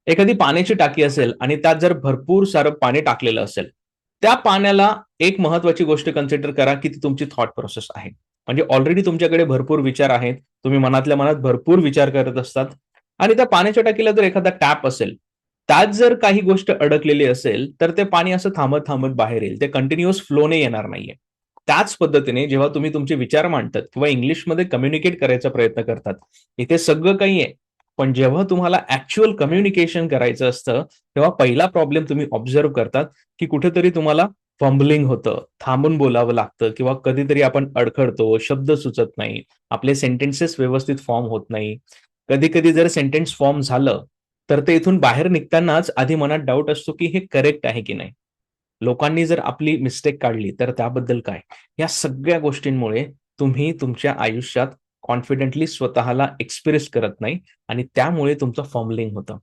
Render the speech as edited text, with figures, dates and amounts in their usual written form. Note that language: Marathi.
एखादी पाण्याची टाकी असेल आणि त्यात जर भरपूर सारं पाणी टाकलेलं असेल, त्या पाण्याला एक महत्वाची गोष्ट कन्सिडर करा, की ती तुमची थॉट प्रोसेस आहे. म्हणजे ऑलरेडी तुमच्याकडे भरपूर विचार आहेत. तुम्ही मनातल्या मनात भरपूर विचार करत असतात आणि त्या पाण्याच्या टाकीला जर एखादा टॅप असेल, त्यात जर काही गोष्ट अडकलेली असेल, तर ते पाणी असं थांबत-थांबत बाहेर येईल. ते कंटिन्युअस फ्लोने येणार नाहीये. त्याच पद्धतीने जेव्हा तुम्ही तुमचे विचार मांडतात किंवा इंग्लिशमध्ये कम्युनिकेट करायचा प्रयत्न करतात, इथे सगळं काही आहे. पण जेव्हा तुम्हाला ॲक्चुअल कम्युनिकेशन करायचं असतं, तेव्हा पहिला प्रॉब्लेम तुम्ही ऑब्झर्व्ह करतात, की कुठेतरी तुम्हाला फंबलिंग होतं, थांबून बोलावं लागतं किंवा कधीतरी आपण अडखळतो, शब्द सुचत नाही, आपले सेंटेन्सेस व्यवस्थित फॉर्म होत नाही. कधी-कधी जर सेंटेन्स फॉर्म झालं, तर ते इथून बाहेर निघतानाच आधी मनात डाऊट असतो, की हे करेक्ट आहे की नाही? लोकांनी जर आपली मिस्टेक काढली, तर त्याबद्दल काय? या सगळ्या गोष्टींमुळे तुम्ही तुमच्या आयुष्यात कॉन्फिडेंटली स्वतःला एक्सप्रेस करत नाही आणि त्यामुळे तुमचं फंबलिंग होतं.